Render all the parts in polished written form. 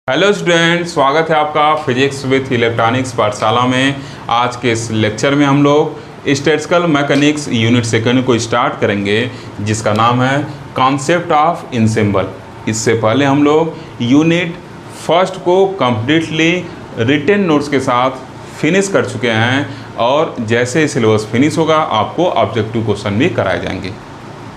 Hello student, स्वागत है आपका फिजिक्स विथ इलेक्ट्रॉनिक्स पाठशाला में। आज के इस लेक्चर में हम लोग स्टैटिस्टिकल मैकेनिक्स यूनिट सेकंड को स्टार्ट करेंगे, जिसका नाम है कॉन्सेप्ट ऑफ इनसेंबल। इससे पहले हम लोग यूनिट फर्स्ट को कम्प्लीटली रिटन नोट्स के साथ फिनिश कर चुके हैं और जैसे सिलेबस फिनिश होगा आपको ऑब्जेक्टिव क्वेश्चन भी कराए जाएंगे।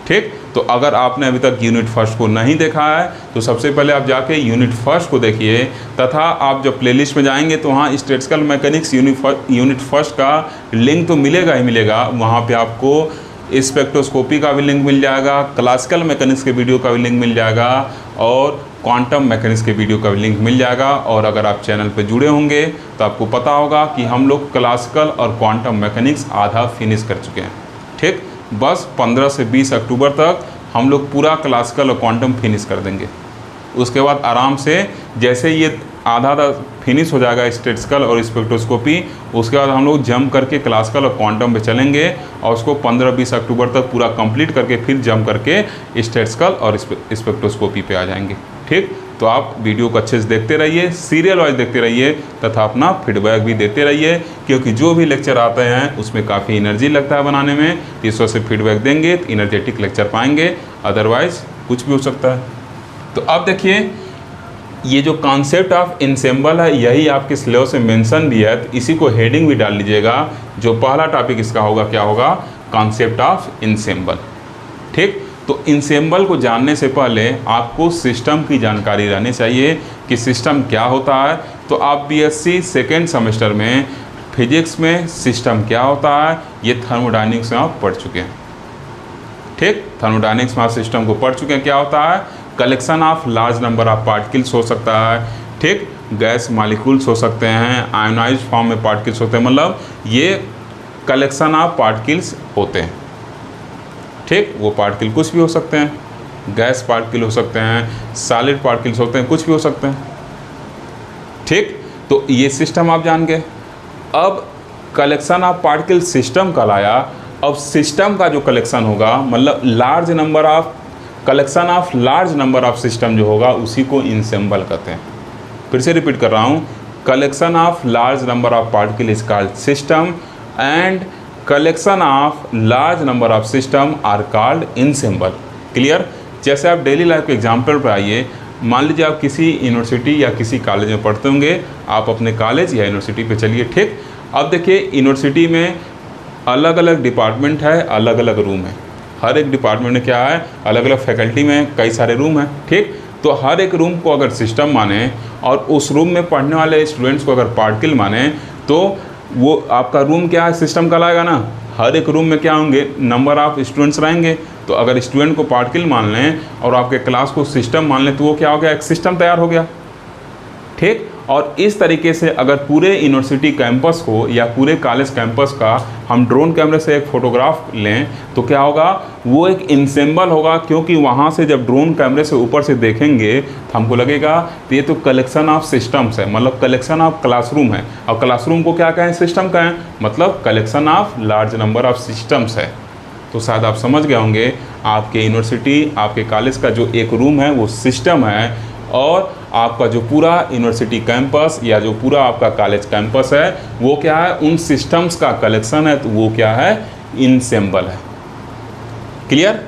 ठीक, तो अगर आपने अभी तक यूनिट फर्स्ट को नहीं देखा है तो सबसे पहले आप जाके यूनिट फर्स्ट को देखिए, तथा आप जब प्लेलिस्ट में जाएंगे तो वहाँ स्टैटिस्टिकल मैकेनिक्स यूनिट फर्स्ट का लिंक तो मिलेगा ही मिलेगा। वहाँ पे आपको स्पेक्ट्रोस्कोपी का भी लिंक मिल जाएगा, क्लासिकल मैकेनिक्स के वीडियो का भी लिंक मिल जाएगा और क्वांटम मैकेनिक्स के वीडियो का भी लिंक मिल जाएगा। और अगर आप चैनल पर जुड़े होंगे तो आपको पता होगा कि हम लोग क्लासिकल और क्वांटम मैकेनिक्स आधा फिनिश कर चुके हैं। ठीक, बस 15 से 20 अक्टूबर तक हम लोग पूरा क्लासिकल और क्वांटम फिनिश कर देंगे। उसके बाद आराम से जैसे ये आधा फिनिश हो जाएगा स्टैटिस्टिकल और स्पेक्ट्रोस्कोपी, उसके बाद हम लोग जंप करके क्लासिकल और क्वांटम पे चलेंगे और उसको 15-20 अक्टूबर तक पूरा कंप्लीट करके फिर जंप करके स्टैटिस्टिकल और स्पेक्ट्रोस्कोपी पे आ जाएंगे। ठीक, तो आप वीडियो को अच्छे से देखते रहिए, सीरियल वाइज देखते रहिए तथा अपना फीडबैक भी देते रहिए, क्योंकि जो भी लेक्चर आते हैं उसमें काफ़ी एनर्जी लगता है बनाने में। इस वजह से फीडबैक देंगे तो एनर्जेटिक लेक्चर पाएंगे, अदरवाइज कुछ भी हो सकता है। तो अब देखिए, ये जो कॉन्सेप्ट ऑफ इनसेंबल है यही आपके सिलेबस में मेंशन भी है, तो इसी को हेडिंग भी डाल लीजिएगा। जो पहला टॉपिक इसका होगा क्या होगा, कॉन्सेप्ट ऑफ इनसेंबल। ठीक, तो इनसेंबल को जानने से पहले आपको सिस्टम की जानकारी रहनी चाहिए कि सिस्टम क्या होता है। तो आप बीएससी सेकेंड सेमेस्टर में फिजिक्स में सिस्टम क्या होता है ये थर्मोडायनेमिक्स में आप पढ़ चुके हैं। ठीक, थर्मोडायनेमिक्स में आप सिस्टम को पढ़ चुके हैं। क्या होता है, collection of large number of particles हो सकता है। ठीक, गैस मॉलिक्यूल्स हो सकते हैं, आयोनाइज्ड फॉर्म में पार्टिकल्स होते हैं, मतलब ये कलेक्शन ऑफ पार्टिकल्स होते हैं। ठीक, वो पार्टिकल कुछ भी हो सकते हैं, गैस पार्टिकल हो सकते हैं, सॉलिड पार्टिकल्स होते हैं, कुछ भी हो सकते हैं। ठीक, तो ये सिस्टम आप जान गए। अब कलेक्शन ऑफ पार्टिकल सिस्टम का लाया। अब सिस्टम का जो कलेक्शन होगा, मतलब large number of collection of large number of system जो होगा उसी को इनसेंबल कहते हैं। फिर से रिपीट कर रहा हूँ, collection of large number of particle is called system and collection of large number of system are called ensemble. Clear. जैसे आप डेली लाइफ के एग्जाम्पल पर आइए, मान लीजिए आप किसी यूनिवर्सिटी या किसी कॉलेज में पढ़ते होंगे, आप अपने कॉलेज या यूनिवर्सिटी पे चलिए। ठीक, अब देखिए यूनिवर्सिटी में अलग अलग डिपार्टमेंट है, अलग अलग रूम है। हर एक डिपार्टमेंट में क्या है, अलग अलग फैकल्टी में कई सारे रूम हैं। ठीक, तो हर एक रूम को अगर सिस्टम माने और उस रूम में पढ़ने वाले स्टूडेंट्स को अगर पार्टिकल माने तो वो आपका रूम क्या है, सिस्टम कहलाएगा ना। हर एक रूम में क्या होंगे, नंबर ऑफ स्टूडेंट्स रहेंगे। तो अगर स्टूडेंट को पार्टिकल मान लें और आपके क्लास को सिस्टम मान लें तो वो क्या हो गया, एक सिस्टम तैयार हो गया। ठीक, और इस तरीके से अगर पूरे यूनिवर्सिटी कैंपस को या पूरे कॉलेज कैंपस का हम ड्रोन कैमरे से एक फ़ोटोग्राफ लें तो क्या होगा, वो एक इनसेंबल होगा। क्योंकि वहाँ से जब ड्रोन कैमरे से ऊपर से देखेंगे तो हमको लगेगा तो ये तो कलेक्शन ऑफ सिस्टम्स है, मतलब कलेक्शन ऑफ क्लासरूम है। और क्लासरूम को क्या कहें, सिस्टम कहें, मतलब collection of large number of systems है। तो शायद आप समझ गए होंगे, आपके यूनिवर्सिटी आपके कॉलेज का जो एक रूम है वो सिस्टम है और आपका जो पूरा यूनिवर्सिटी कैंपस या जो पूरा आपका कॉलेज कैंपस है वो क्या है, उन सिस्टम्स का कलेक्शन है, तो वो क्या है, इनसेंबल है। क्लियर।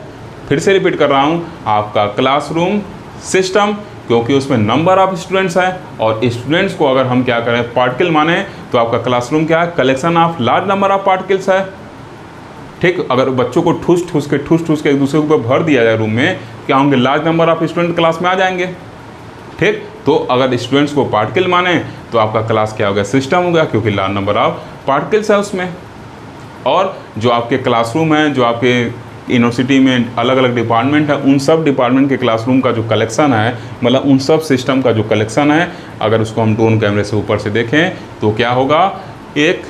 फिर से रिपीट कर रहा हूँ, आपका क्लासरूम सिस्टम क्योंकि उसमें नंबर ऑफ स्टूडेंट्स हैं और स्टूडेंट्स को अगर हम क्या करें पार्टिकल माने तो आपका क्लासरूम क्या है, collection of large number of particles है। ठीक, अगर बच्चों को ठूस ठूस के एक दूसरे के ऊपर भर दिया जाए रूम में, क्या होंगे, large number of student class में आ जाएंगे। ठीक, तो अगर स्टूडेंट्स को पार्टिकल माने तो आपका क्लास क्या हो गया, सिस्टम हो गया, क्योंकि लार्ज नंबर ऑफ पार्टिकल्स है उसमें। और जो आपके क्लासरूम हैं, जो आपके यूनिवर्सिटी में अलग अलग डिपार्टमेंट है, उन सब डिपार्टमेंट के क्लासरूम का जो कलेक्शन है, मतलब उन सब सिस्टम का जो कलेक्शन है, अगर उसको हम ड्रोन कैमरे से ऊपर से देखें तो क्या होगा, एक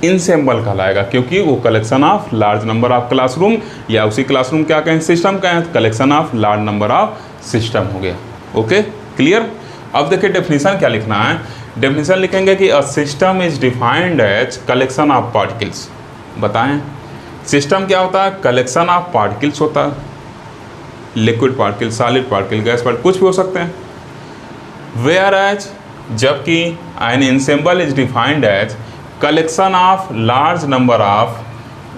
इनसेंबल कहलाएगा। क्योंकि वो collection of large number of classroom या उसी क्लासरूम क्या कहें, सिस्टम कहें, collection of large number of system हो गया। Okay, clear. अब देखिए डेफिनेशन क्या लिखना है। डेफिनेशन लिखेंगे कि a system is defined as collection of particles. बताएं सिस्टम क्या होता है, कलेक्शन ऑफ पार्टिकल्स होता है। Liquid particle, solid particle, gas particle, कुछ भी हो सकते हैं। वेयर एज, जबकि एन ensemble is defined as collection of large number of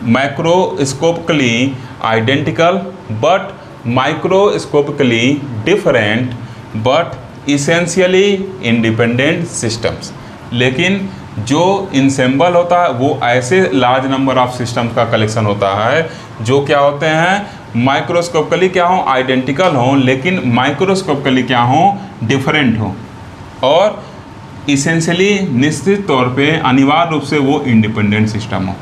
microscopically identical but microscopically different but essentially independent systems. लेकिन जो इंसेम्बल होता है वो ऐसे लार्ज नंबर ऑफ सिस्टम का कलेक्शन होता है जो क्या होते हैं, माइक्रोस्कोपिकली क्या हो, आइडेंटिकल हों, लेकिन माइक्रोस्कोपिकली क्या हों, डिफरेंट हों, और इसेंशियली निश्चित तौर पे अनिवार्य रूप से वो इंडिपेंडेंट सिस्टम हो।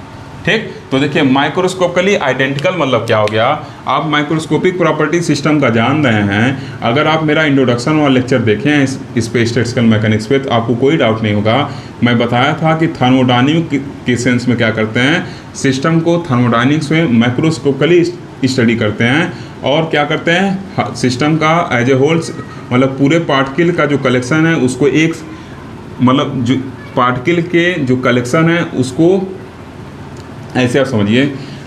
ठीक, तो देखिए माइक्रोस्कोपिकली आइडेंटिकल मतलब क्या हो गया, आप माइक्रोस्कोपिक प्रॉपर्टी सिस्टम का जान रहे हैं। अगर आप मेरा इंट्रोडक्शन वाला लेक्चर देखें इस पे स्टैटिस्टिकल मैकेनिक्स पे, तो आपको कोई डाउट नहीं होगा। मैं बताया था कि थर्मोडायनामिक के सेंस में क्या करते हैं, सिस्टम को थर्मोडायनामिक्स में माइक्रोस्कोपिकली स्टडी करते हैं, और क्या करते हैं, सिस्टम का एज ए होल मतलब पूरे पार्टिकल का जो कलेक्शन है उसको एक मतलब जो पार्टिकल के जो कलेक्शन है उसको ऐसे आप समझिए,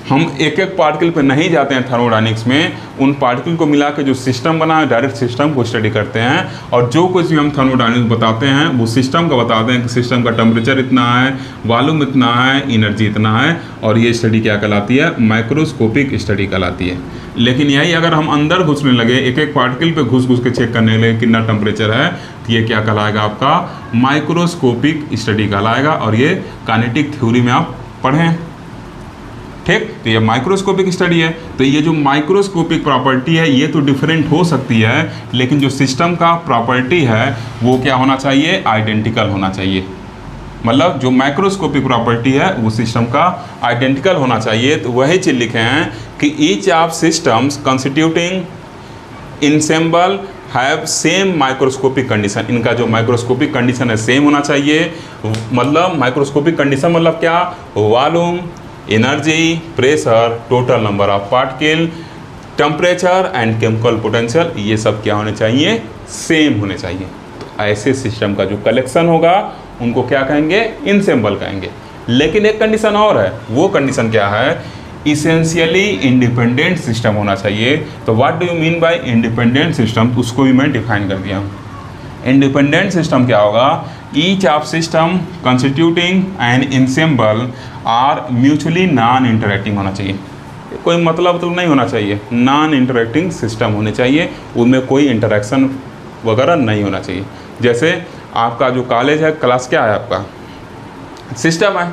हम एक एक पार्टिकल पे नहीं जाते हैं थर्मोडायनामिक्स में, उन पार्टिकल को मिला के जो सिस्टम बना है डायरेक्ट सिस्टम को स्टडी करते हैं, और जो कुछ भी हम थर्मोडायनामिक्स बताते हैं वो सिस्टम का बताते हैं कि सिस्टम का टेम्परेचर इतना है, वॉल्यूम इतना है, एनर्जी इतना है, और ये स्टडी क्या कहलाती है, माइक्रोस्कोपिक स्टडी कहलाती है। लेकिन यही अगर हम अंदर घुसने लगे, एक एक पार्टिकल पे घुस घुस के चेक करने लगे कितना टेम्परेचर है, तो ये क्या कहलाएगा, आपका माइक्रोस्कोपिक स्टडी कहलाएगा, और ये काइनेटिक थ्योरी में आप पढ़ें। ठीक, तो ये माइक्रोस्कोपिक स्टडी है। तो ये जो माइक्रोस्कोपिक प्रॉपर्टी है ये तो डिफरेंट हो सकती है, लेकिन जो सिस्टम का प्रॉपर्टी है वो क्या होना चाहिए, आइडेंटिकल होना चाहिए। मतलब जो माइक्रोस्कोपिक प्रॉपर्टी है वो सिस्टम का आइडेंटिकल होना चाहिए। तो वही चीज़ लिखे हैं कि each of systems constituting ensemble have same microscopic condition. इनका जो माइक्रोस्कोपिक कंडीशन है सेम होना चाहिए। मतलब माइक्रोस्कोपिक कंडीशन मतलब क्या, volume, energy, pressure, total number of particle, temperature and chemical potential, ये सब क्या होने चाहिए, सेम होने चाहिए। तो ऐसे सिस्टम का जो कलेक्शन होगा उनको क्या कहेंगे, इंसेम्बल कहेंगे। लेकिन एक कंडीशन और है, वो कंडीशन क्या है, इसेंशियली इंडिपेंडेंट सिस्टम होना चाहिए। तो what do you mean by independent system, उसको भी मैं डिफाइन कर दिया हूँ। इंडिपेंडेंट सिस्टम क्या होगा, each of system constituting an ensemble are mutually non interacting होना चाहिए। कोई मतलब नहीं होना चाहिए, नॉन इंटरेक्टिंग सिस्टम होने चाहिए, उनमें कोई इंटरेक्शन वगैरह नहीं होना चाहिए। जैसे आपका जो कॉलेज है, क्लास क्या है आपका, सिस्टम है।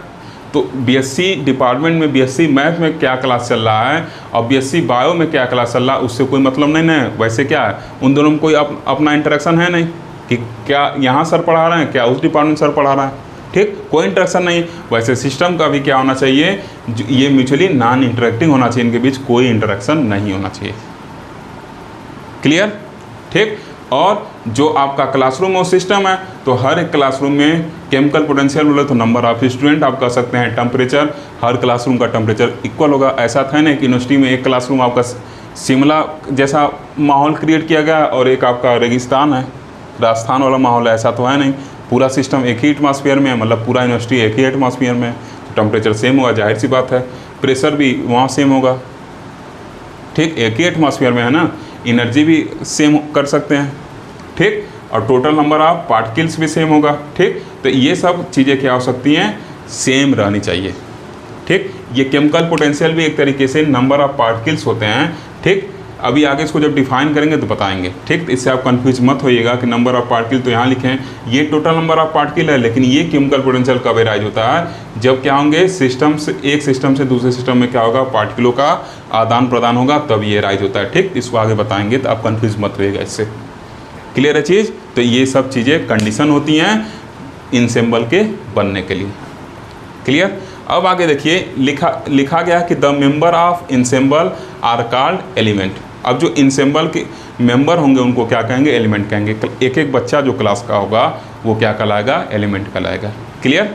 तो बीएससी डिपार्टमेंट में बीएससी मैथ में क्या क्लास चल रहा है और बीएससी बायो में क्या क्लास चल रहा है, उससे कोई मतलब नहीं है। वैसे क्या है, उन दोनों में कोई अपना इंटरेक्शन है नहीं कि क्या यहाँ सर पढ़ा रहे हैं, क्या उस डिपार्टमेंट सर पढ़ा रहा है। ठीक, कोई इंटरेक्शन नहीं। वैसे सिस्टम का भी क्या होना चाहिए, ये म्यूचुअली नॉन इंटरेक्टिंग होना चाहिए, इनके बीच कोई इंटरेक्शन नहीं होना चाहिए। क्लियर। ठीक, और जो आपका क्लासरूम और सिस्टम है, तो हर एक क्लासरूम में केमिकल पोटेंशियल बोले तो नंबर ऑफ स्टूडेंट आप कह सकते हैं, टेम्परेचर, हर क्लासरूम का टेम्परेचर इक्वल होगा। ऐसा था ना कि यूनिवर्सिटी में एक क्लासरूम आपका शिमला जैसा माहौल क्रिएट किया गया और एक आपका रेगिस्तान है, राजस्थान वाला माहौल है, ऐसा तो है नहीं। पूरा सिस्टम एक ही एटमॉस्फेयर में है, मतलब पूरा यूनिवर्सिटी एक ही एटमॉस्फेयर में है, तो टेम्परेचर सेम होगा, जाहिर सी बात है। प्रेशर भी वहाँ सेम होगा। ठीक, एक ही एटमॉस्फेयर में है ना, एनर्जी भी सेम कर सकते हैं। ठीक, और टोटल नंबर ऑफ पार्टिकल्स भी सेम होगा। ठीक, तो ये सब चीज़ें क्या हो सकती हैं, सेम रहनी चाहिए। ठीक, ये केमिकल पोटेंशियल भी एक तरीके से नंबर ऑफ पार्टिकल्स होते हैं। ठीक, अभी आगे इसको जब डिफाइन करेंगे तो बताएंगे। ठीक, तो इससे आप कंफ्यूज मत होइएगा कि नंबर ऑफ पार्टिकल तो यहाँ लिखे हैं, ये टोटल नंबर ऑफ पार्टिकल है, लेकिन ये केमिकल पोटेंशियल कब एराइज होता है, जब क्या होंगे, सिस्टम से एक सिस्टम से दूसरे सिस्टम में क्या होगा, पार्टिकलों का आदान प्रदान होगा, तब ये एराइज होता है। ठीक, इसको आगे बताएंगे, तो आप कन्फ्यूज मत होइएगा इससे। क्लियर है चीज़। तो ये सब चीज़ें कंडीशन होती हैं इंसेम्बल के बनने के लिए। क्लियर। अब आगे देखिए, लिखा गया कि the member of ensemble are called element. अब जो इंसेम्बल के मेंबर होंगे उनको क्या कहेंगे, एलिमेंट कहेंगे। एक एक बच्चा जो क्लास का होगा वो क्या कहलाएगा, एलिमेंट कहलाएगा। क्लियर।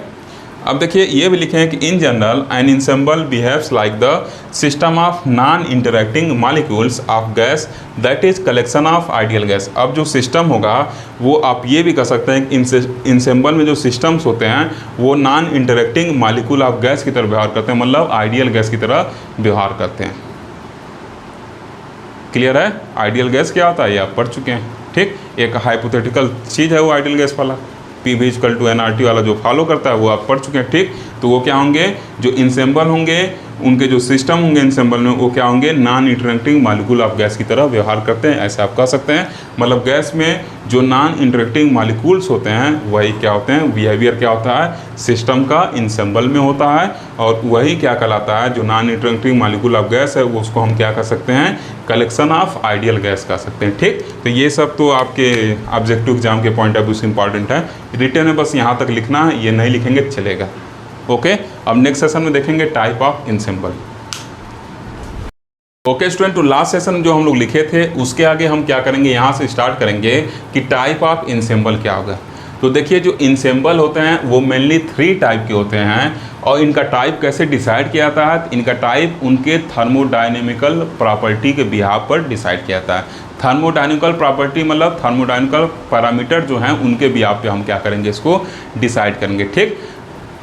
अब देखिए ये भी लिखे हैं कि in general an ensemble behaves like the system of non interacting molecules of gas that is collection of ideal gas. अब जो सिस्टम होगा वो आप ये भी कह सकते हैं कि इंसेम्बल में जो सिस्टम्स होते हैं वो non interacting molecule of gas की तरह व्यवहार करते हैं, मतलब आइडियल गैस की तरह व्यवहार करते हैं। क्लियर है। आइडियल गैस क्या होता है ये आप पढ़ चुके हैं। ठीक, एक हाइपोथेटिकल चीज़ है वो आइडियल गैस वाला, P v equal to nRT वाला जो फॉलो करता है वो आप पढ़ चुके हैं। ठीक, तो वो क्या होंगे, जो इनसेम्बल होंगे उनके जो सिस्टम होंगे इनसेम्बल में वो क्या होंगे, non interacting molecule of gas की तरह व्यवहार करते हैं, ऐसे आप कह सकते हैं। मतलब गैस में जो नॉन इंटरेक्टिंग मॉलिक्यूल्स होते हैं वही क्या होते हैं, बिहेवियर क्या होता है, सिस्टम का इनसेम्बल में होता है, और वही क्या कहलाता है, जो non interacting molecule of gas है वो उसको हम क्या कर सकते हैं, कलेक्शन ऑफ आइडियल गैस कह सकते हैं। ठीक, तो ये सब तो आपके ऑब्जेक्टिव एग्जाम के पॉइंट ऑफ व्यू से इंपॉर्टेंट है, रिटर्न में बस यहाँ तक लिखना है, ये नहीं लिखेंगे चलेगा। ओके, अब नेक्स्ट सेशन में देखेंगे टाइप ऑफ इनसेम्बल। ओके स्टूडेंट, तो लास्ट सेशन जो हम लोग लिखे थे उसके आगे हम क्या करेंगे, यहाँ से स्टार्ट करेंगे कि टाइप ऑफ इनसेम्बल क्या होगा। तो देखिए जो इनसेम्बल होते हैं वो मेनली 3 टाइप के होते हैं, और इनका टाइप कैसे डिसाइड किया जाता है, इनका टाइप उनके थर्मोडायनेमिकल प्रॉपर्टी के बिहाव पर डिसाइड किया जाता है। थर्मोडायनेमिकल प्रॉपर्टी मतलब थर्मोडायनेमिकल पैरामीटर जो हैं उनके बिहाव पे हम क्या करेंगे, इसको डिसाइड करेंगे। ठीक,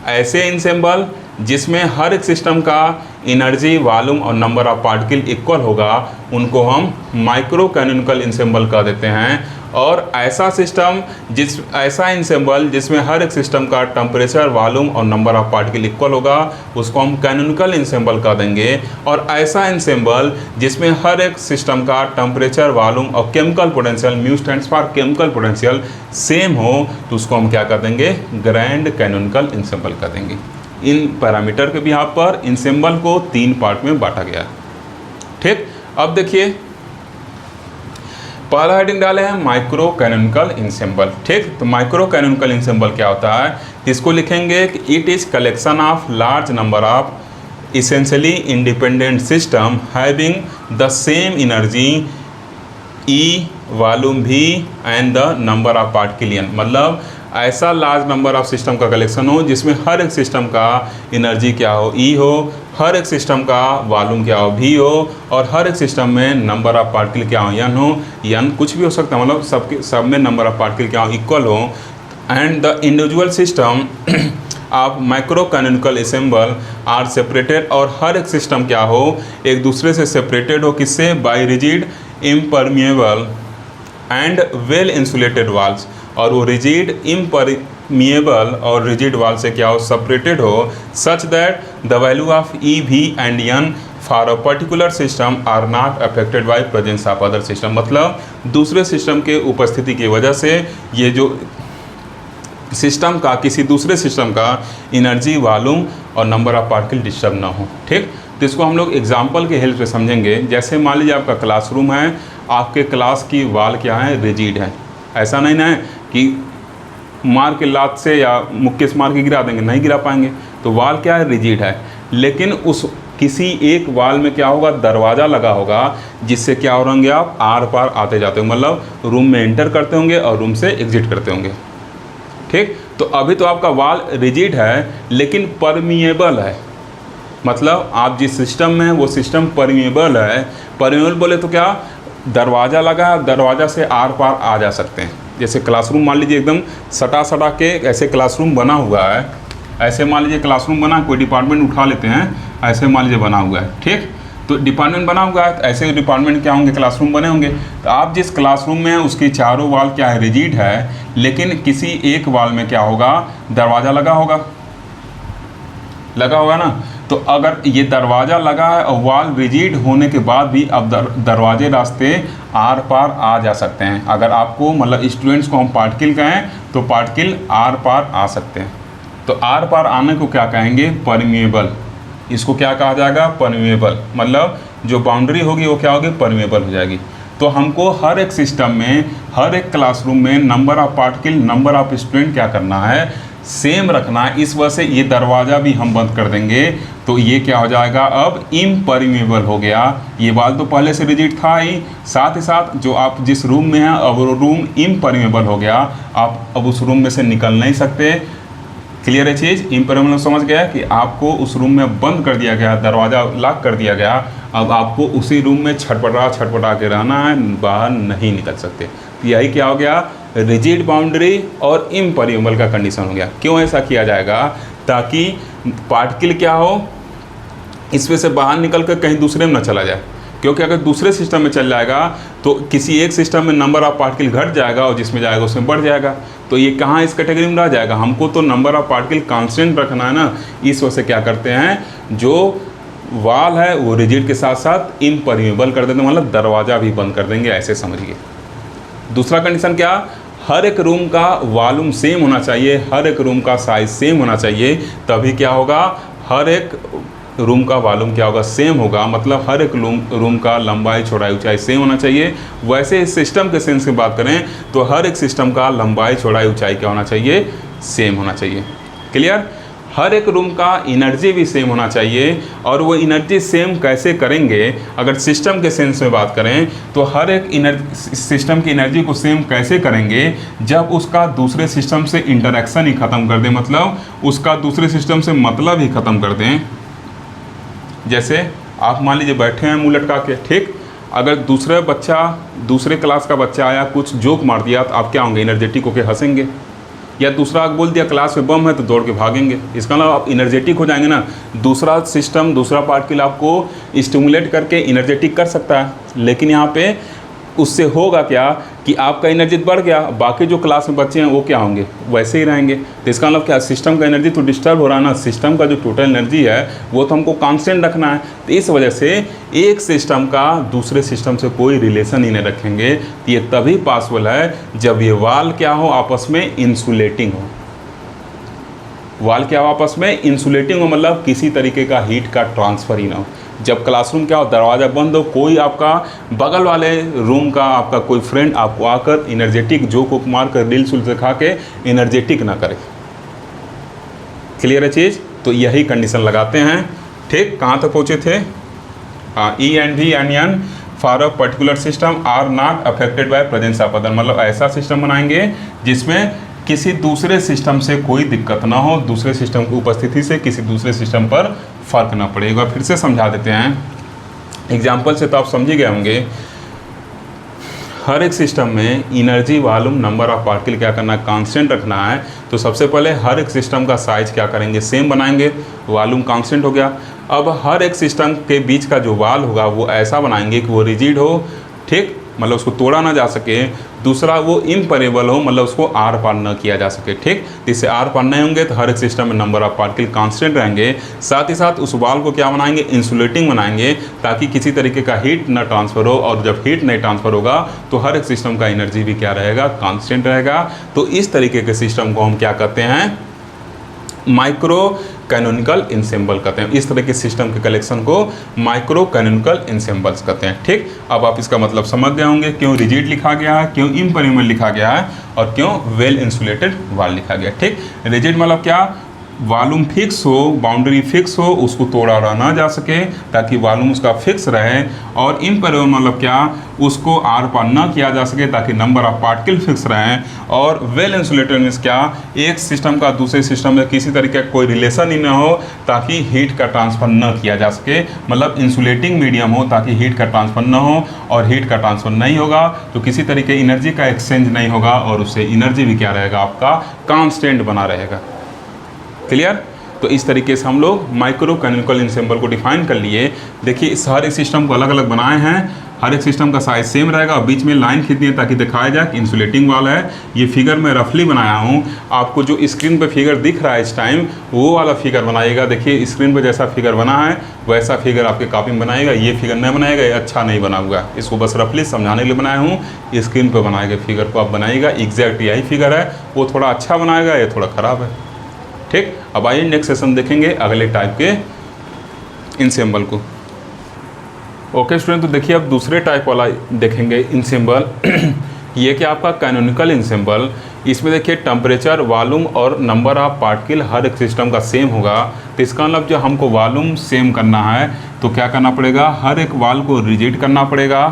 ऐसे इनसेम्बल जिसमें हर एक सिस्टम का एनर्जी, वॉल्यूम और नंबर ऑफ पार्टिकल इक्वल होगा उनको हम माइक्रो कैनोनिकल इनसेम्बल कह देते हैं। और ऐसा सिस्टम ऐसा इनसेम्बल जिसमें हर एक सिस्टम का टेम्परेचर, वॉल्यूम और नंबर ऑफ पार्टिकल इक्वल होगा उसको हम कैनोनिकल इनसेम्बल कह देंगे। और ऐसा इनसेम्बल जिसमें हर एक सिस्टम का टेम्परेचर, वॉल्यूम और chemical potential, mu stands for chemical potential, same हो तो उसको हम क्या कर देंगे, ग्रैंड कैनोनिकल इनसेम्बल कर देंगे। इन पैरामीटर के बिहाव पर इनसेम्बल को 3 पार्ट में बांटा गया। ठीक, अब देखिए पहला हेडिंग डाले हैं माइक्रो कैनोनिकल इनसेम्बल। ठीक, तो माइक्रो कैनोनिकल इनसेम्बल क्या होता है, इसको लिखेंगे कि it is collection of large number of essentially independent system having the same energy E, volume V and the number of particle n। मतलब ऐसा लार्ज नंबर ऑफ सिस्टम का कलेक्शन हो जिसमें हर एक सिस्टम का एनर्जी क्या हो, ई हो, हर एक सिस्टम का वॉल्यूम क्या हो, भी हो, और हर एक सिस्टम में नंबर ऑफ पार्टिकल क्या हो, एन हो, एन कुछ भी हो सकता है, मतलब सब में नंबर ऑफ पार्टिकल क्या हो, इक्वल हो। And the individual system of micro canonical ensemble are separated, और हर एक सिस्टम क्या हो, एक दूसरे से सेपरेटेड हो, किससे, by rigid, impermeable and well insulated walls, और वो रिजिड, इम्परमिएबल और रिजिड वाल से क्या हो, सेपरेटेड हो, such that the value of E, V and N for a particular system are not affected by presence of other system. मतलब दूसरे सिस्टम के उपस्थिति की वजह से ये जो सिस्टम का किसी दूसरे सिस्टम का एनर्जी, वॉल्यूम और नंबर ऑफ पार्टिकल डिस्टर्ब ना हो। ठीक, तो इसको हम लोग एग्जाम्पल के हेल्प से समझेंगे। जैसे मान लीजिए आपका क्लासरूम है, आपके क्लास की वाल क्या है, रिजिड है। ऐसा नहीं ना है कि मार के लात से या मुक्के से मार के गिरा देंगे, नहीं गिरा पाएंगे। तो वाल क्या है, रिजिड है, लेकिन उस किसी एक वाल में क्या होगा, दरवाज़ा लगा होगा जिससे क्या हो होंगे, आप आर पार आते जाते होंगे, मतलब रूम में एंटर करते होंगे और रूम से एग्जिट करते होंगे। ठीक, तो अभी तो आपका वाल रिजिड है लेकिन परमिएबल है, मतलब आप जिस सिस्टम में वो सिस्टम परमिएबल है। परमिएबल बोले तो क्या, दरवाज़ा लगा, दरवाज़ा से आर पार आ जा सकते हैं। जैसे क्लासरूम मान लीजिए एकदम सटा के ऐसे क्लासरूम बना हुआ है, ऐसे मान लीजिए क्लासरूम बना, कोई डिपार्टमेंट उठा लेते हैं, ऐसे मान लीजिए बना हुआ है। ठीक, तो डिपार्टमेंट बना हुआ है, तो ऐसे डिपार्टमेंट क्या होंगे, क्लासरूम बने होंगे। तो आप जिस क्लासरूम में हैं उसकी चारों वाल क्या है, रिजिड है, लेकिन किसी एक वाल में क्या होगा, दरवाज़ा लगा होगा ना। तो अगर ये दरवाज़ा लगा है और वाल रिजिड होने के बाद भी अब दरवाजे रास्ते आर पार आ जा सकते हैं। अगर आपको मतलब स्टूडेंट्स को हम पार्टिकल कहें तो पार्टिकल आर पार आ सकते हैं। तो आर पार आने को क्या कहेंगे, परमिएबल। इसको क्या कहा जाएगा, परमिएबल। मतलब जो बाउंड्री होगी वो क्या होगी, परमिएबल हो जाएगी। तो हमको हर एक सिस्टम में, हर एक क्लासरूम में number of particle, number of student क्या करना है, सेम रखना है। इस वजह से ये दरवाज़ा भी हम बंद कर देंगे तो ये क्या हो जाएगा, अब इम्परमिएबल हो गया। ये वाल तो पहले से रिजिड था ही, साथ ही साथ जो आप जिस रूम में हैं अब वो रूम इम्परमिएबल हो गया, आप अब उस रूम में से निकल नहीं सकते। क्लियर है चीज़, इम्परमिएबल समझ गया कि आपको उस रूम में बंद कर दिया गया, दरवाज़ा लॉक कर दिया गया। अब आपको उसी रूम में छटपटा के रहना है, बाहर नहीं निकल सकते। तो यही क्या हो गया, रिजिड बाउंड्री और इम्परमिएबल का कंडीशन हो गया। क्यों ऐसा किया जाएगा, ताकि पार्टिकल क्या हो, इसमें से बाहर निकल कर कहीं दूसरे में न चला जाए। क्योंकि अगर दूसरे सिस्टम में चल जाएगा तो किसी एक सिस्टम में नंबर ऑफ पार्टिकल घट जाएगा और जिसमें जाएगा उसमें बढ़ जाएगा। तो ये कहाँ इस कैटेगरी में रह जाएगा, हमको तो नंबर ऑफ पार्टिकल कांस्टेंट रखना है ना। इस वजह से क्या करते हैं, जो वाल है वो रिजिड के साथ साथ इम्परमेबल कर देते हैं, मतलब दरवाज़ा भी बंद कर देंगे, ऐसे समझिए। दूसरा कंडीशन क्या, हर एक रूम का वॉल्यूम सेम होना चाहिए, हर एक रूम का साइज सेम होना चाहिए, तभी क्या होगा, हर एक रूम का वॉल्यूम क्या होगा, सेम होगा। मतलब हर एक रूम का लंबाई चौड़ाई ऊंचाई सेम होना चाहिए। वैसे इस सिस्टम के सेंस की बात करें तो हर एक सिस्टम का लंबाई चौड़ाई ऊंचाई क्या होना चाहिए, सेम होना चाहिए। क्लियर। हर एक रूम का एनर्जी भी सेम होना चाहिए। और वो एनर्जी सेम कैसे करेंगे, अगर सिस्टम के सेंस में बात करें तो हर एक सिस्टम की एनर्जी को सेम कैसे करेंगे, जब उसका दूसरे सिस्टम से इंटरेक्शन ही ख़त्म कर दें, मतलब उसका दूसरे सिस्टम से मतलब ही ख़त्म कर दें। जैसे आप मान लीजिए बैठे हैं मुँह लटका के, ठीक, अगर दूसरे क्लास का बच्चा आया कुछ जोक मार दिया तो आप क्या होंगे, एनर्जेटिक होकर हंसेंगे। या दूसरा बोल दिया क्लास में बम है तो दौड़ के भागेंगे। इसका मतलब आप एनर्जेटिक हो जाएंगे ना। दूसरा सिस्टम, दूसरा पार्टिकल आपको स्टिमुलेट करके एनर्जेटिक कर सकता है, लेकिन यहाँ पे उससे होगा क्या कि आपका एनर्जी बढ़ गया, बाकी जो क्लास में बच्चे हैं वो क्या होंगे, वैसे ही रहेंगे। तो इसका मतलब क्या, सिस्टम का एनर्जी तो डिस्टर्ब हो रहा है ना। सिस्टम का जो टोटल एनर्जी है वो तो हमको कांस्टेंट रखना है। तो इस वजह से एक सिस्टम का दूसरे सिस्टम से कोई रिलेशन ही नहीं रखेंगे। ये तभी पॉसिबल है जब ये वाल क्या हो, आपस में इंसुलेटिंग हो। वाल क्या हो, आपस में इंसुलेटिंग हो, मतलब किसी तरीके का हीट का ट्रांसफ़र ही ना हो। जब क्लासरूम क्या हो, दरवाज़ा बंद हो, कोई आपका बगल वाले रूम का आपका कोई फ्रेंड आपको आकर एनर्जेटिक जोक मार कर रील सुल से खा के एनर्जेटिक ना करे। क्लियर है चीज़। तो यही कंडीशन लगाते हैं। ठीक, कहाँ तक पहुँचे थे, E and V and N for a particular system are not affected by presence of other, मतलब ऐसा सिस्टम बनाएंगे जिसमें किसी दूसरे सिस्टम से कोई दिक्कत ना हो, दूसरे सिस्टम की उपस्थिति से किसी दूसरे सिस्टम पर फर्क ना पड़ेगा। फिर से समझा देते हैं एग्जाम्पल से, तो आप समझ गए होंगे। हर एक सिस्टम में energy, volume, number of particle क्या करना है, कांस्टेंट रखना है। तो सबसे पहले हर एक सिस्टम का साइज क्या करेंगे, सेम बनाएंगे, वॉल्यूम कांस्टेंट हो गया। अब हर एक सिस्टम के बीच का जो वाल होगा वो ऐसा बनाएंगे कि वो रिजिड हो, ठीक, मतलब उसको तोड़ा ना जा सके। दूसरा वो इम्परेबल हो, मतलब उसको आर पार न किया जा सके, ठीक। इससे आर पार नहीं होंगे तो हर एक सिस्टम में नंबर ऑफ पार्टिकल कांस्टेंट रहेंगे। साथ ही साथ उस वाल को क्या बनाएंगे, इंसुलेटिंग बनाएंगे, ताकि किसी तरीके का हीट न ट्रांसफ़र हो। और जब हीट नहीं ट्रांसफ़र होगा तो हर एक सिस्टम का एनर्जी भी क्या रहेगा, कांस्टेंट रहेगा। तो इस तरीके के सिस्टम को हम क्या कहते हैं, माइक्रो कैनोनिकल इंसेंबल कहते हैं। इस तरह के सिस्टम के कलेक्शन को माइक्रो कैनोनिकल इंसेंबल्स कहते हैं, ठीक। अब आप इसका मतलब समझ गए होंगे, क्यों रिजिड लिखा गया है, क्यों इम्परमेबल लिखा गया है, और क्यों वेल इंसुलेटेड वाल लिखा गया है, ठीक। रिजिड मतलब क्या, वॉल्यूम फिक्स हो, बाउंड्री फिक्स हो, उसको तोड़ा ना जा सके, ताकि वॉल्यूम उसका फिक्स रहे। और इम्परमेबल मतलब क्या, उसको आर पार ना किया जा सके, ताकि नंबर ऑफ पार्टिकल फिक्स रहें। और वेल इंसुलेटेड मीन्स क्या, एक सिस्टम का दूसरे सिस्टम में किसी तरीके का कोई रिलेशन ही ना हो, ताकि हीट का ट्रांसफ़र न किया जा सके। मतलब इंसुलेटिंग मीडियम हो ताकि हीट का ट्रांसफ़र न हो, और हीट का ट्रांसफ़र नहीं होगा तो किसी तरीके एनर्जी का एक्सचेंज नहीं होगा, और उससे एनर्जी भी क्या रहेगा, आपका कांस्टेंट बना रहेगा। क्लियर। तो इस तरीके से हम लोग माइक्रो कैनोनिकल इंसेंबल को डिफाइन कर लिए। देखिए इस हर एक सिस्टम को अलग अलग बनाए हैं, हर एक सिस्टम का साइज सेम रहेगा, और बीच में लाइन खींचनी है ताकि दिखाया जाए कि इंसुलेटिंग वाल है। ये फिगर मैं रफली बनाया हूँ, आपको जो स्क्रीन पे फिगर दिख रहा है इस टाइम वो वाला फिगर बनाइएगा। देखिए स्क्रीन पे जैसा फिगर बना है वैसा फिगर आपके कॉपी में बनाएगा। ये फिगर नहीं बनाएगा, ये अच्छा नहीं बना हुआ है, इसको बस रफली समझाने के लिए बनाया हूँ। स्क्रीन पर बनाएगा फिगर को आप बनाइएगा, एग्जैक्ट यही फिगर है, वो थोड़ा अच्छा बनाएगा, ये थोड़ा ख़राब है, ठीक। अब आइए नेक्स्ट सेशन देखेंगे अगले टाइप के इंसेंबल को। ओके स्टूडेंट, तो देखिए अब दूसरे टाइप वाला देखेंगे इंसेंबल। ये क्या आपका कैनोनिकल इंसेंबल। इसमें देखिए टेम्परेचर, वॉल्यूम और नंबर ऑफ पार्टिकल हर एक सिस्टम का सेम होगा। तो इसका मतलब जो हमको वॉल्यूम सेम करना है तो क्या करना पड़ेगा, हर एक वाल को रिजिड करना पड़ेगा,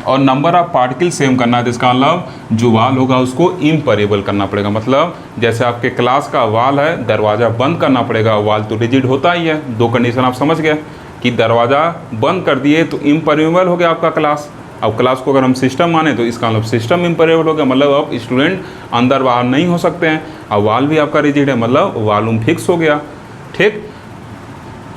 और नंबर ऑफ पार्टिकल सेम करना है। तो इसका मतलब जो वाल होगा उसको इम्परेबल करना पड़ेगा। मतलब जैसे आपके क्लास का वाल है, दरवाज़ा बंद करना पड़ेगा, वाल तो रिजिड होता ही है। दो कंडीशन आप समझ गए कि दरवाज़ा बंद कर दिए तो इम्परेबल हो गया आपका क्लास। अब क्लास को अगर हम सिस्टम माने तो इसका मतलब सिस्टम इम्परेबल हो गया, मतलब अब स्टूडेंट अंदर बाहर नहीं हो सकते हैं। अब वाल भी आपका रिजिड है, मतलब वॉल्यूम फिक्स हो गया, ठीक।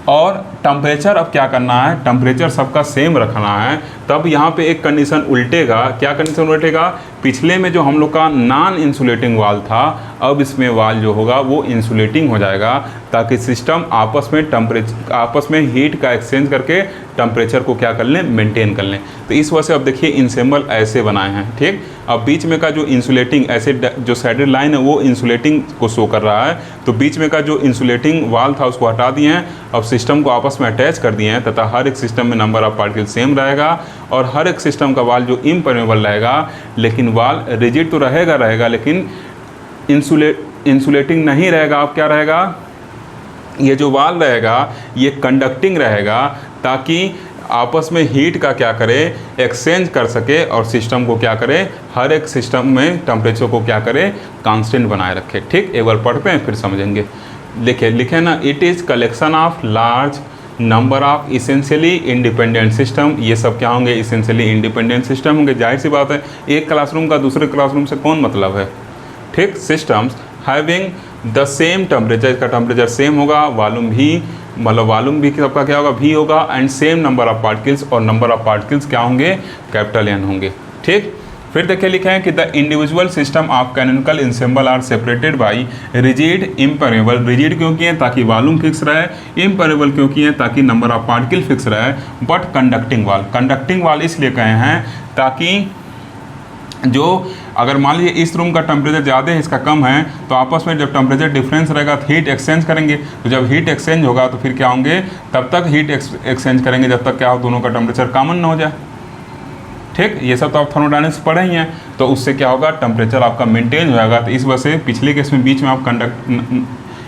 और टेम्परेचर अब क्या करना है, टेम्परेचर सबका सेम रखना है। तब यहाँ पे एक कंडीशन उल्टेगा। क्या कंडीशन उल्टेगा, पिछले में जो हम लोग का नॉन इंसुलेटिंग वाल्व था, अब इसमें वाल्व जो होगा वो इंसुलेटिंग हो जाएगा, ताकि सिस्टम आपस में हीट का एक्सचेंज करके टेम्परेचर को क्या कर लें, मेंटेन कर लें। तो इस वजह से अब देखिए इन सिंबल ऐसे बनाए हैं, ठीक। अब बीच में का जो इंसुलेटिंग ऐसे जो साइडेड लाइन है वो इंसुलेटिंग को शो कर रहा है, तो बीच में का जो इंसुलेटिंग वाल्व था उसको हटा दिए हैं, अब सिस्टम को आपस में अटैच कर दिए हैं, तथा हर एक सिस्टम में नंबर ऑफ पार्टिकल सेम रहेगा और हर एक सिस्टम का वाल्व जो इम्परमेबल रहेगा, लेकिन वाल्व रिजिड तो रहेगा लेकिन इंसुलेटिंग नहीं रहेगा। अब क्या रहेगा, ये जो वाल्व रहेगा ये कंडक्टिंग रहेगा, ताकि आपस में हीट का क्या करे, एक्सचेंज कर सके और सिस्टम को क्या करे, हर एक सिस्टम में टेम्परेचर को क्या करे, कांस्टेंट बनाए रखे, ठीक। एक बार पढ़ते हैं फिर समझेंगे। लिखे ना, it is collection of large number of essentially independent system. ये सब क्या होंगे, इसेंशियली इंडिपेंडेंट सिस्टम होंगे। जाहिर सी बात है, एक क्लासरूम का दूसरे क्लासरूम से कौन मतलब है, ठीक। Systems having the same temperature, इसका टेम्परेचर सेम होगा, वॉल्यूम भी मतलब वॉल्यूम भी सबका क्या होगा, भी होगा, and same number of particles, और नंबर ऑफ पार्टिकल्स क्या होंगे, कैपिटल N होंगे, ठीक। फिर देखिए लिखा है कि the individual system of canonical ensemble are separated by rigid impermeable. Rigid क्यों किए, ताकि वॉल्यूम फिक्स रहे, इम्परमेबल क्यों किए, ताकि नंबर ऑफ पार्टिकल फिक्स रहे, बट कंडक्टिंग वाल इसलिए कहे हैं ताकि जो अगर मान लीजिए इस रूम का टेम्परेचर ज़्यादा है, इसका कम है, तो आपस में जब टेम्परेचर डिफरेंस रहेगा तो हीट एक्सचेंज करेंगे। तो जब हीट एक्सचेंज होगा तो फिर क्या होंगे, तब तक हीट एक्सचेंज करेंगे जब तक क्या हो, दोनों का टेम्परेचर कॉमन ना हो जाए, ठीक। ये सब तो आप थर्मोडायनेमिक्स पढ़े ही हैं। तो उससे क्या होगा, टेम्परेचर आपका मेंटेन हो जाएगा। तो इस वजह से पिछले केस में बीच में आप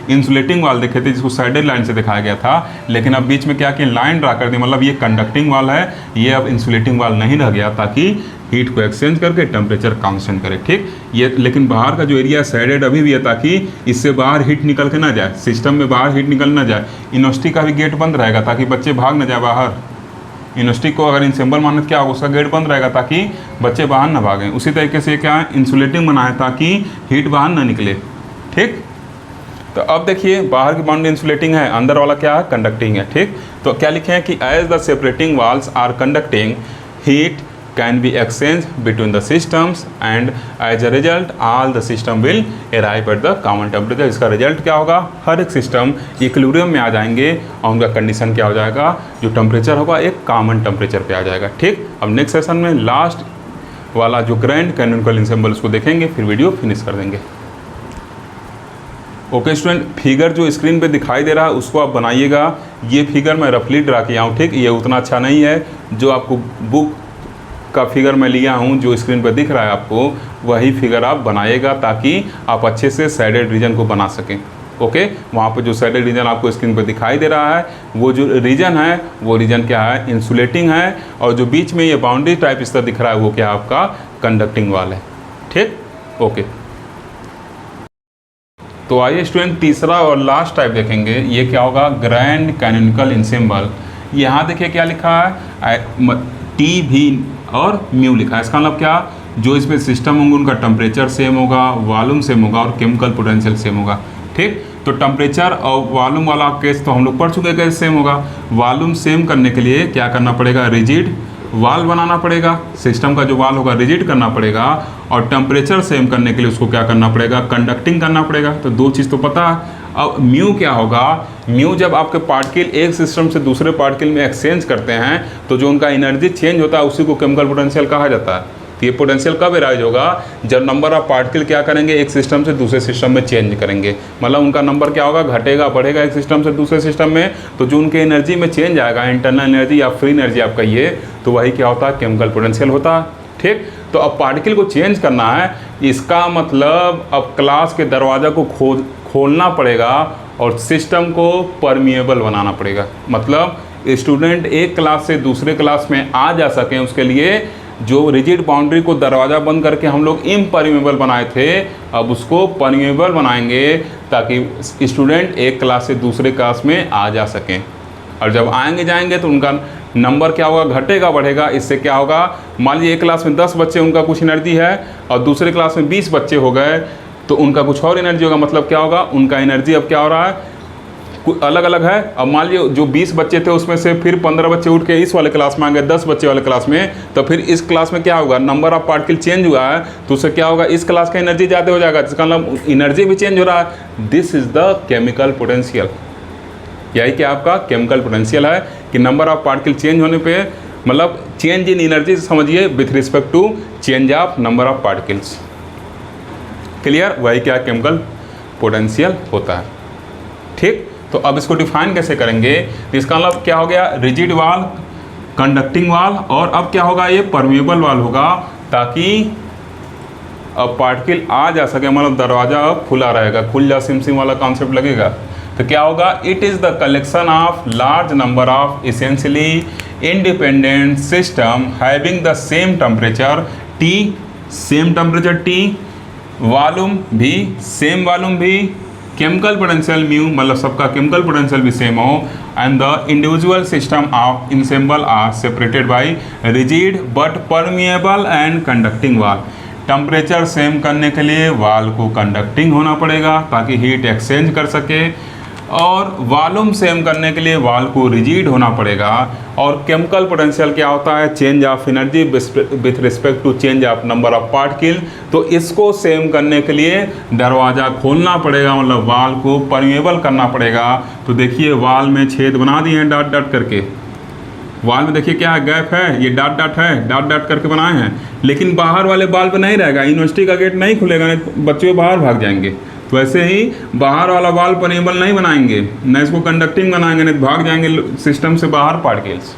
इंसुलेटिंग वाल देखे थे, जिसको साइडेड लाइन से दिखाया गया था, लेकिन अब बीच में क्या कि लाइन ड्रा कर दी, मतलब ये कंडक्टिंग वाल है, ये अब इंसुलेटिंग वाल नहीं रह गया, ताकि हीट को एक्सचेंज करके टेम्परेचर कांस्टेंट करे, ठीक। ये लेकिन बाहर का जो एरिया साइडेड अभी भी है, ताकि इससे बाहर हीट निकल के ना जाए, सिस्टम में बाहर हीट निकल ना जाए। यूनिवर्सिटी का भी गेट बंद रहेगा ताकि बच्चे भाग ना जाए बाहर। यूनिवर्सिटी को अगर इंसेंबल मानना क्या होगा, उसका गेट बंद रहेगा ताकि बच्चे बाहर ना भागें। उसी तरीके से क्या है, इंसुलेटिंग बना है ताकि हीट बाहर ना निकले, ठीक। तो अब देखिए बाहर की बाउंड्री इंसुलेटिंग है, अंदर वाला क्या है, कंडक्टिंग है, ठीक। तो क्या लिखे हैं कि as the separating walls are conducting, heat can be exchange between the systems and as a result all the system will arrive at the common temperature. इसका रिजल्ट क्या होगा, हर एक सिस्टम इक्विलिब्रियम में आ जाएंगे और उनका कंडीशन क्या हो जाएगा, जो टेम्परेचर होगा एक कॉमन टेम्परेचर पे आ जाएगा, ठीक। अब नेक्स्ट सेशन में लास्ट वाला जो ग्रैंड कैनोनिकल इंसेंबल उसको देखेंगे, फिर वीडियो फिनिश कर देंगे। ओके स्टूडेंट, फिगर जो स्क्रीन पे दिखाई दे रहा है उसको आप बनाइएगा। ये फिगर मैं रफली ड्रा किया हूँ, ठीक। ये उतना अच्छा नहीं है, जो आपको बुक का फिगर मैं लिया हूँ, जो स्क्रीन पर दिख रहा है आपको, वही फिगर आप बनाइएगा, ताकि आप अच्छे से साइडेड रीजन को बना सकें। ओके, वहाँ पे जो साइडेड रीजन आपको स्क्रीन पर दिखाई दे रहा है, वो जो रीजन है वो रीजन क्या है, इंसुलेटिंग है, और जो बीच में ये बाउंड्री टाइप इस तरह दिख रहा है वो क्या है, आपका कंडक्टिंग वाल है, ठीक। ओके, तो आइए स्टूडेंट तीसरा और लास्ट टाइप देखेंगे। ये क्या होगा, ग्रैंड कैनोनिकल इंसेंबल। यहाँ देखिए क्या लिखा है, टी भी और म्यू लिखा है। इसका मतलब क्या, जो इसमें सिस्टम होंगे उनका टेम्परेचर सेम होगा, वॉल्यूम सेम होगा और केमिकल पोटेंशियल सेम होगा, ठीक। तो टेम्परेचर और वॉल्यूम वाला केस तो हम लोग पढ़ चुके हैं कैसे सेम होगा। वॉल्यूम सेम करने के लिए क्या करना पड़ेगा, रिजिड वाल बनाना पड़ेगा, सिस्टम का जो वाल होगा रिजिड करना पड़ेगा, और टेम्परेचर सेम करने के लिए उसको क्या करना पड़ेगा, कंडक्टिंग करना पड़ेगा। तो दो चीज़ तो पता है। अब म्यू क्या होगा, म्यू जब आपके पार्टिकल एक सिस्टम से दूसरे पार्टिकल में एक्सचेंज करते हैं तो जो उनका एनर्जी चेंज होता है उसी को केमिकल पोटेंशियल कहा जाता है। तो ये पोटेंशियल कब एराइज होगा, जब नंबर ऑफ पार्टिकल क्या करेंगे, एक सिस्टम से दूसरे सिस्टम में चेंज करेंगे, मतलब उनका नंबर क्या होगा, घटेगा बढ़ेगा एक सिस्टम से दूसरे सिस्टम में। तो जो उनके एनर्जी में चेंज आएगा, इंटरनल एनर्जी या फ्री एनर्जी आप कहिए, तो वही क्या होता है, केमिकल पोटेंशियल होता है, ठीक। तो अब पार्टिकल को चेंज करना है, इसका मतलब अब क्लास के दरवाज़ा को खोलना पड़ेगा और सिस्टम को परमिएबल बनाना पड़ेगा। मतलब स्टूडेंट एक क्लास से दूसरे क्लास में आ जा सकें, उसके लिए जो रिजिड बाउंड्री को दरवाज़ा बंद करके हम लोग इम्परमिएबल बनाए थे, अब उसको परमिएबल बनाएंगे ताकि स्टूडेंट एक क्लास से दूसरे क्लास में आ जा सकें। और जब आएंगे जाएंगे तो उनका नंबर क्या होगा, घटेगा बढ़ेगा। इससे क्या होगा, मान लीजिए एक क्लास में 10 बच्चे, उनका कुछ एनर्जी है, और दूसरे क्लास में 20 बच्चे हो गए तो उनका कुछ और एनर्जी होगा। मतलब क्या होगा, उनका एनर्जी अब क्या हो रहा है, अलग अलग है। अब मान लीजिए जो 20 बच्चे थे उसमें से फिर 15 बच्चे उठ के इस वाले क्लास में आ गए, 10 बच्चे वाले क्लास में, तो फिर इस क्लास में क्या होगा, नंबर ऑफ पार्टिकल चेंज हुआ है तो उससे क्या होगा, इस क्लास का एनर्जी ज़्यादा हो जाएगा, जिसका मतलब एनर्जी भी चेंज हो रहा है। This is the chemical potential. यही कि आपका केमिकल पोटेंशियल है कि नंबर ऑफ पार्टिकल चेंज होने पे मतलब चेंज इन एनर्जी समझिए with respect to change of number of particles. Clear? वही क्या केमिकल पोटेंशियल होता है। ठीक, तो अब इसको डिफाइन कैसे करेंगे, तो इसका मतलब क्या हो गया, रिजिड वाल, कंडक्टिंग वाल, और अब क्या होगा, ये परमेबल वाल होगा, ताकि अब पार्टिकल आ जा सके, मतलब दरवाज़ा अब खुला रहेगा, खुल जा सिम सिम वाला कॉन्सेप्ट लगेगा। तो क्या होगा, it is the collection of large number of essentially independent system having the same temperature T, same temperature T, volume V same, volume V, chemical potential mu, मतलब सबका केमिकल पोटेंशियल भी same हो, and the individual system of ensemble are separated by rigid but permeable and conducting wall. Temperature same करने के लिए वाल को conducting होना पड़ेगा ताकि हीट एक्सचेंज कर सके, और वॉल्यूम सेम करने के लिए वाल को रिजिड होना पड़ेगा। और केमिकल पोटेंशियल क्या होता है, change of energy with respect to change of number of particle. तो इसको सेम करने के लिए दरवाज़ा खोलना पड़ेगा, मतलब वाल को परमेबल करना पड़ेगा। तो देखिए वाल में छेद बना दिए हैं डॉट डॉट करके, वाल में देखिए क्या है, गैप है, ये डॉट डॉट है, डॉट डॉट करके बनाए हैं, लेकिन बाहर वाले वाल पे नहीं रहेगा, यूनिवर्सिटी का गेट नहीं खुलेगा, नहीं बच्चे बाहर भाग जाएंगे। तो ऐसे ही बाहर वाला वाल परमेबल नहीं बनाएंगे, न इसको कंडक्टिंग बनाएंगे, नहीं भाग जाएंगे सिस्टम से बाहर पार्टिकल्स।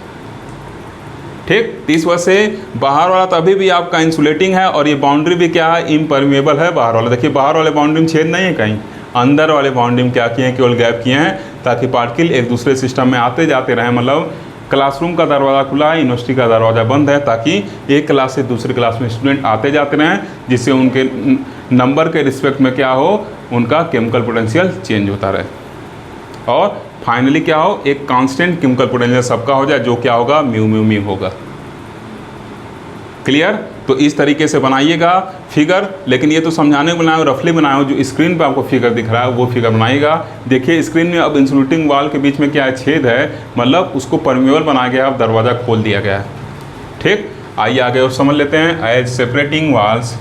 ठीक, इस वजह से बाहर वाला तो अभी भी आपका इंसुलेटिंग है, और ये बाउंड्री भी क्या है, इम्परमेबल है बाहर वाला। देखिए बाहर वाले बाउंड्री में छेद नहीं है कहीं, अंदर वाले बाउंड्री में क्या किए हैं, केवल गैप किए हैं, ताकि पार्टिकल एक दूसरे सिस्टम में आते जाते रहें। मतलब क्लासरूम का दरवाज़ा खुला है, यूनिवर्सिटी का दरवाज़ा बंद है, ताकि एक क्लास से दूसरी क्लास में स्टूडेंट आते जाते रहें, जिससे उनके नंबर के रिस्पेक्ट में क्या हो, उनका केमिकल पोटेंशियल चेंज होता रहे, और फाइनली क्या हो, एक कांस्टेंट केमिकल पोटेंशियल सबका हो जाए, जो क्या होगा, म्यू म्यू म्यू होगा। क्लियर? तो इस तरीके से बनाइएगा फिगर, लेकिन ये तो समझाने को बनाए, रफली बनाए, जो स्क्रीन पे आपको फिगर दिख रहा है वो फिगर बनाइएगा। देखिए स्क्रीन में अब इंसुलेटिंग वाल के बीच में क्या है, छेद है, मतलब उसको परमेबल बनाया गया, अब दरवाज़ा खोल दिया गया है। ठीक, आइए आगे और समझ लेते हैं। As separating walls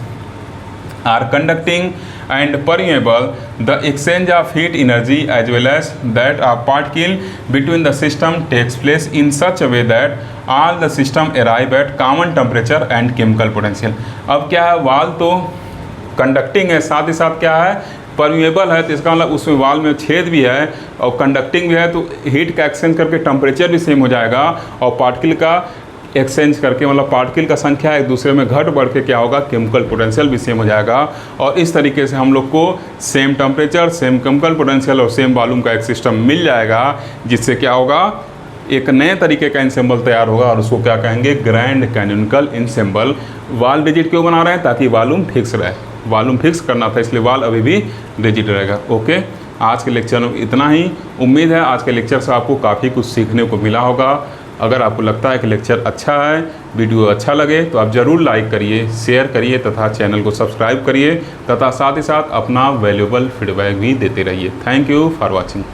are conducting and permeable, the exchange of heat energy as well as that of particle between the system takes place in such a way that all the system arrive at common temperature and chemical potential। अब क्या है, वाल तो conducting है, साथ ही साथ क्या है, परमेबल है, तो इसका मतलब उसमें वाल में छेद भी है और कंडक्टिंग भी है, तो हीट का एक्सचेंज करके टेम्परेचर भी सेम हो जाएगा, और पार्टिकल का एक्सचेंज करके मतलब पार्टिकल का संख्या एक दूसरे में घट बढ़ के क्या होगा, केमिकल पोटेंशियल भी सेम हो जाएगा। और इस तरीके से हम लोग को same temperature, same chemical potential और सेम वॉल्यूम का एक सिस्टम मिल जाएगा, जिससे क्या होगा, एक नए तरीके का इंसेम्बल तैयार होगा, और उसको क्या कहेंगे, ग्रैंड कैनोनिकल इंसेम्बल। वाल रिजिड क्यों बना रहे हैं, ताकि वॉल्यूम फिक्स रहे, वॉल्यूम फिक्स करना था, इसलिए वाल अभी भी रिजिड रहेगा। ओके, आज के लेक्चर में इतना ही। उम्मीद है आज के लेक्चर से आपको काफ़ी कुछ सीखने को मिला होगा। अगर आपको लगता है कि लेक्चर अच्छा है, वीडियो अच्छा लगे, तो आप ज़रूर लाइक करिए, शेयर करिए तथा चैनल को सब्सक्राइब करिए, तथा साथ ही साथ अपना वैल्यूएबल फीडबैक भी देते रहिए। Thank you for watching.